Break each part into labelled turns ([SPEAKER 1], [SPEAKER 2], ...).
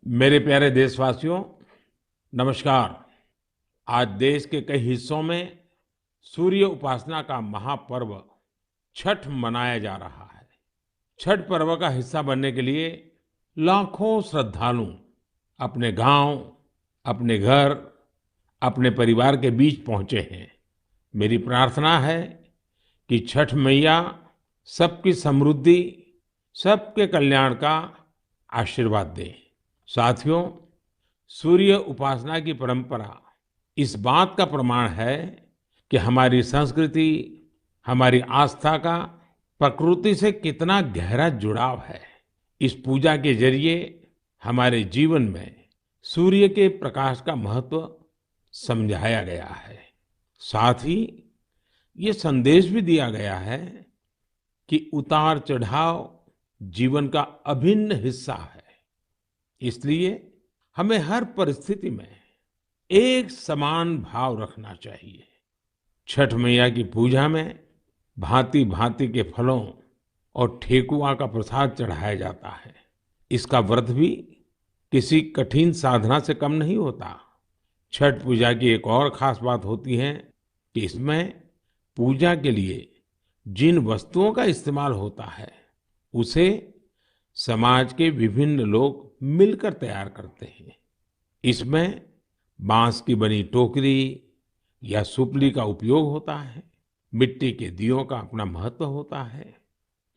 [SPEAKER 1] मेरे प्यारे देशवासियों, नमस्कार। आज देश के कई हिस्सों में सूर्य उपासना का महापर्व छठ मनाया जा रहा है। छठ पर्व का हिस्सा बनने के लिए लाखों श्रद्धालु अपने गांव, अपने घर, अपने परिवार के बीच पहुंचे हैं। मेरी प्रार्थना है कि छठ मैया सबकी समृद्धि, सबके कल्याण का आशीर्वाद दे। साथियों, सूर्य उपासना की परंपरा इस बात का प्रमाण है कि हमारी संस्कृति, हमारी आस्था का प्रकृति से कितना गहरा जुड़ाव है। इस पूजा के जरिए हमारे जीवन में सूर्य के प्रकाश का महत्व समझाया गया है। साथ ही ये संदेश भी दिया गया है कि उतार चढ़ाव जीवन का अभिन्न हिस्सा है। इसलिए हमें हर परिस्थिति में एक समान भाव रखना चाहिए। छठ मैया की पूजा में भांति भांति के फलों और ठेकुआ का प्रसाद चढ़ाया जाता है। इसका व्रत भी किसी कठिन साधना से कम नहीं होता। छठ पूजा की एक और खास बात होती है कि इसमें पूजा के लिए जिन वस्तुओं का इस्तेमाल होता है उसे समाज के विभिन्न लोग मिलकर तैयार करते हैं। इसमें बांस की बनी टोकरी या सुपली का उपयोग होता है। मिट्टी के दियों का अपना महत्व होता है।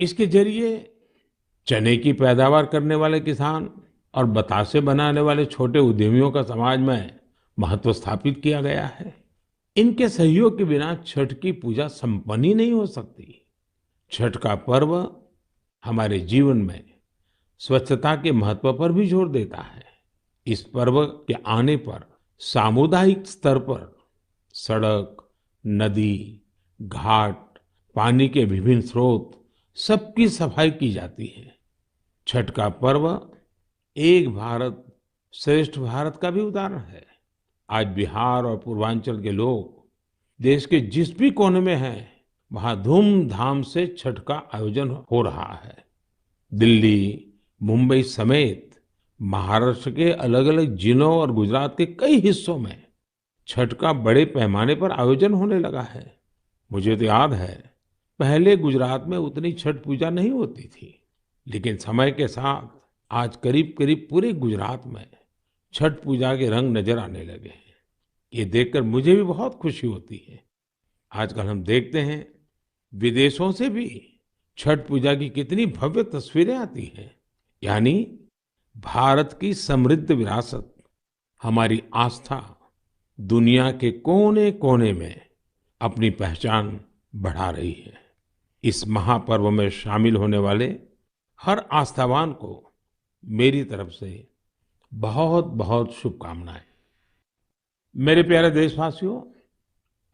[SPEAKER 1] इसके जरिए चने की पैदावार करने वाले किसान और बतासे बनाने वाले छोटे उद्यमियों का समाज में महत्व स्थापित किया गया है। इनके सहयोग के बिना छठ की पूजा संपन्न ही नहीं हो सकती। छठ का पर्व हमारे जीवन में स्वच्छता के महत्व पर भी जोर देता है। इस पर्व के आने पर सामुदायिक स्तर पर सड़क, नदी, घाट, पानी के विभिन्न स्रोत सबकी सफाई की जाती है। छठ का पर्व एक भारत श्रेष्ठ भारत का भी उदाहरण है। आज बिहार और पूर्वांचल के लोग देश के जिस भी कोने में हैं, वहां धूमधाम से छठ का आयोजन हो रहा है। दिल्ली, मुंबई समेत महाराष्ट्र के अलग-अलग जिलों और गुजरात के कई हिस्सों में छठ का बड़े पैमाने पर आयोजन होने लगा है। मुझे तो याद है, पहले गुजरात में उतनी छठ पूजा नहीं होती थी, लेकिन समय के साथ आज करीब-करीब पूरे गुजरात में छठ पूजा के रंग नजर आने लगे हैं। ये देखकर मुझे भी बहुत खुशी होती है। आजकल हम देखते हैं विदेशों से भी छठ पूजा की कितनी भव्य तस्वीरें आती हैं। यानी भारत की समृद्ध विरासत, हमारी आस्था दुनिया के कोने-कोने में अपनी पहचान बढ़ा रही है। इस महापर्व में शामिल होने वाले हर आस्थावान को मेरी तरफ से बहुत-बहुत शुभकामनाएं। मेरे प्यारे देशवासियों,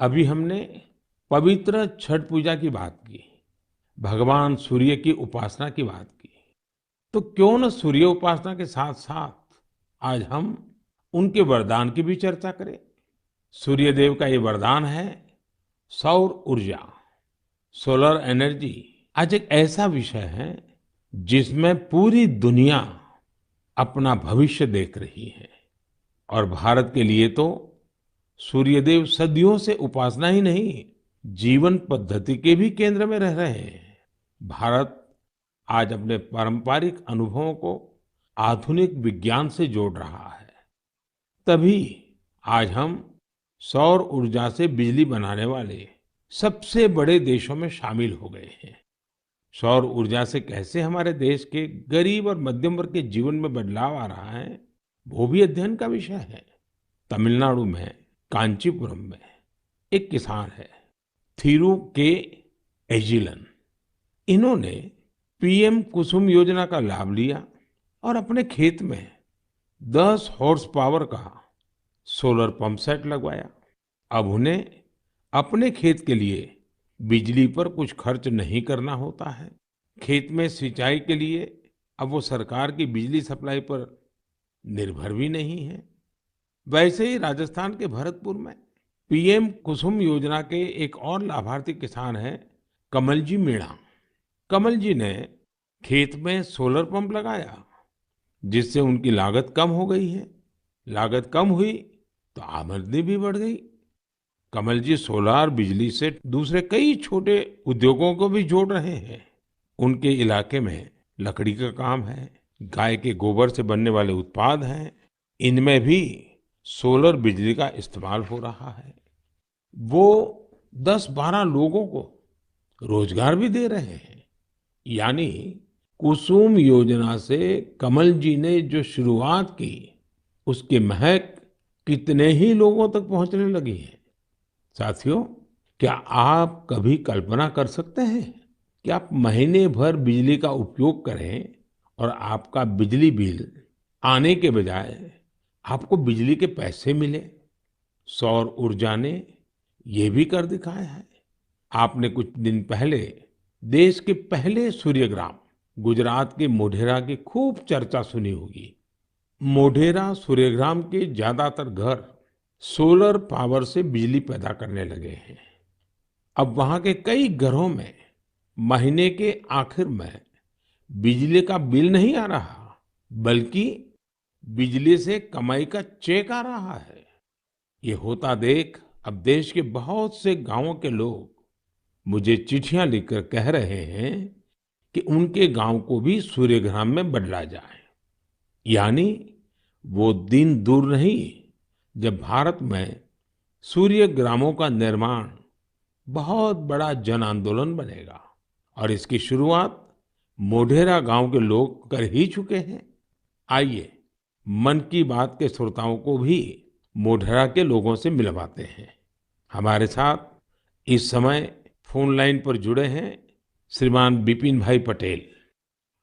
[SPEAKER 1] अभी हमने पवित्र छठ पूजा की बात की, भगवान सूर्य की उपासना की बात की। तो क्यों न सूर्य उपासना के साथ साथ आज हम उनके वरदान की भी चर्चा करें। सूर्य देव का ये वरदान है सौर ऊर्जा, सोलर एनर्जी। आज एक ऐसा विषय है जिसमें पूरी दुनिया अपना भविष्य देख रही है। और भारत के लिए तो सूर्यदेव सदियों से उपासना ही नहीं, जीवन पद्धति के भी केंद्र में रह रहे हैं। भारत आज अपने पारंपरिक अनुभवों को आधुनिक विज्ञान से जोड़ रहा है। तभी आज हम सौर ऊर्जा से बिजली बनाने वाले सबसे बड़े देशों में शामिल हो गए हैं। सौर ऊर्जा से कैसे हमारे देश के गरीब और मध्यम वर्ग के जीवन में बदलाव आ रहा है, वो भी अध्ययन का विषय है। तमिलनाडु में कांचीपुरम में एक किसान है, थिरु के एजिलन। इन्होंने पीएम कुसुम योजना का लाभ लिया और अपने खेत में 10 हॉर्स पावर का सोलर पंप सेट लगवाया। अब उन्हें अपने खेत के लिए बिजली पर कुछ खर्च नहीं करना होता है। खेत में सिंचाई के लिए अब वो सरकार की बिजली सप्लाई पर निर्भर भी नहीं है। वैसे ही राजस्थान के भरतपुर में पीएम कुसुम योजना के एक और लाभार्थी किसान हैं कमल जी मीणा। कमल जी ने खेत में सोलर पंप लगाया जिससे उनकी लागत कम हो गई है। लागत कम हुई तो आमदनी भी बढ़ गई। कमल जी सोलार बिजली से दूसरे कई छोटे उद्योगों को भी जोड़ रहे हैं। उनके इलाके में लकड़ी का काम है, गाय के गोबर से बनने वाले उत्पाद हैं, इनमें भी सोलर बिजली का इस्तेमाल हो रहा है। वो 10-12 लोगों को रोजगार भी दे रहे हैं। यानी कुसुम योजना से कमल जी ने जो शुरुआत की, उसकी महक कितने ही लोगों तक पहुंचने लगी है। साथियों, क्या आप कभी कल्पना कर सकते हैं कि आप महीने भर बिजली का उपयोग करें और आपका बिजली बिल आने के बजाय आपको बिजली के पैसे मिले। सौर ऊर्जा ने ये भी कर दिखाया है। आपने कुछ दिन पहले देश के पहले सूर्य ग्राम गुजरात के मोढेरा की खूब चर्चा सुनी होगी। मोढेरा सूर्यग्राम के ज्यादातर घर सोलर पावर से बिजली पैदा करने लगे हैं। अब वहां के कई घरों में महीने के आखिर में बिजली का बिल नहीं आ रहा, बल्कि बिजली से कमाई का चेक आ रहा है। ये होता देख अब देश के बहुत से गांवों के लोग मुझे चिट्ठियां लिखकर कह रहे हैं कि उनके गांव को भी सूर्यग्राम में बदला जाए। यानी वो दिन दूर नहीं जब भारत में सूर्य ग्रामों का निर्माण बहुत बड़ा जन आंदोलन बनेगा। और इसकी शुरुआत मोढेरा गांव के लोग कर ही चुके हैं। आइए मन की बात के श्रोताओं को भी मोढेरा के लोगों से मिलवाते हैं। हमारे साथ इस समय फोन लाइन पर जुड़े हैं श्रीमान बिपिन भाई पटेल।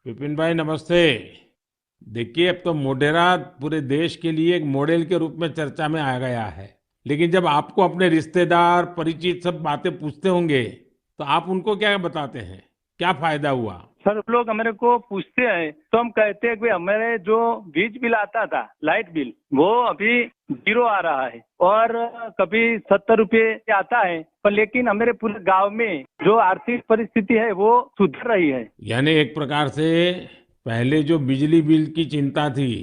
[SPEAKER 1] विपिन भाई नमस्ते। देखिए, अब तो मोढेरा पूरे देश के लिए एक मॉडल के रूप में चर्चा में आ गया है। लेकिन जब आपको अपने रिश्तेदार परिचित सब बातें पूछते होंगे तो आप उनको क्या बताते हैं? क्या फायदा हुआ?
[SPEAKER 2] सर लोग हमारे को पूछते हैं तो हम कहते हैं कि हमारे जो बीज बिल आता था, लाइट बिल, वो अभी 0 आ रहा है और कभी 70 रुपये आता है। पर लेकिन हमारे पूरे गांव में जो आर्थिक परिस्थिति है वो सुधर रही है।
[SPEAKER 1] यानी एक प्रकार से पहले जो बिजली बिल की चिंता थी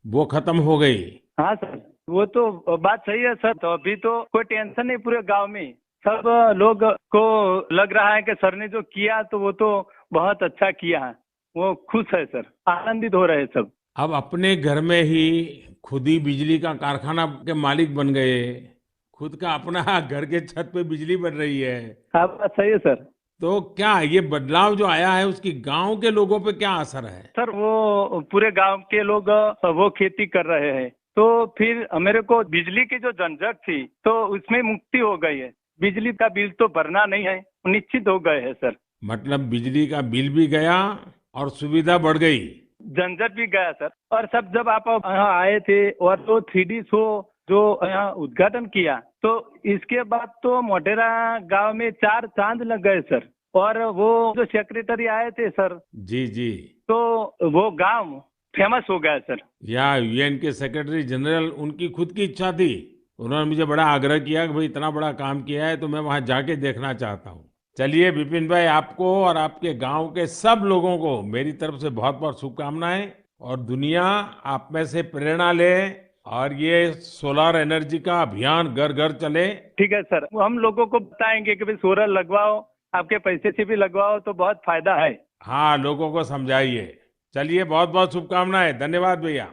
[SPEAKER 1] वो खत्म हो गई।
[SPEAKER 2] हाँ सर, वो तो बात सही है सर। तो अभी तो कोई टेंशन नहीं पूरे गांव में। सब लोग को लग रहा है कि सर ने जो किया तो वो तो बहुत अच्छा किया है। वो खुश है सर, आनंदित हो रहे हैं सब।
[SPEAKER 1] अब अपने घर में ही खुद ही बिजली का कारखाना के मालिक बन गए। खुद का अपना घर के छत पे बिजली बन रही है।
[SPEAKER 2] हाँ बात सही है सर।
[SPEAKER 1] तो क्या ये बदलाव जो आया है उसकी गांव के लोगों पे क्या असर है?
[SPEAKER 2] सर वो पूरे गांव के लोग वो खेती कर रहे हैं तो फिर मेरे को बिजली की जो झंझट थी तो उसमें मुक्ति हो गई है। बिजली का बिल तो भरना नहीं है, निश्चित हो गए हैं सर।
[SPEAKER 1] मतलब बिजली का बिल भी गया और सुविधा बढ़ गई।
[SPEAKER 2] झंझट भी गया सर। और सब जब आप यहाँ आए थे और तो 3D शो जो यहाँ उद्घाटन किया तो इसके बाद तो मोढेरा गांव में 4 चांद लग गए सर। और वो जो सेक्रेटरी आए थे सर,
[SPEAKER 1] जी जी।
[SPEAKER 2] तो वो गांव फेमस हो गया सर।
[SPEAKER 1] या यूएन के सेक्रेटरी जनरल, उनकी खुद की इच्छा थी। उन्होंने मुझे बड़ा आग्रह किया कि भाई इतना बड़ा काम किया है तो मैं वहां जाके देखना चाहता हूँ। चलिए विपिन भाई, आपको और आपके गांव के सब लोगों को मेरी तरफ से बहुत बहुत शुभकामनाएं। और दुनिया आप में से प्रेरणा ले और ये सोलर एनर्जी का अभियान घर घर चले।
[SPEAKER 2] ठीक है सर, हम लोगों को बताएंगे कि भाई सोलर लगवाओ, आपके पैसे से भी लगवाओ तो बहुत फायदा है।
[SPEAKER 1] हाँ, लोगों को समझाइए। चलिए, बहुत बहुत शुभकामनाएं। धन्यवाद भैया।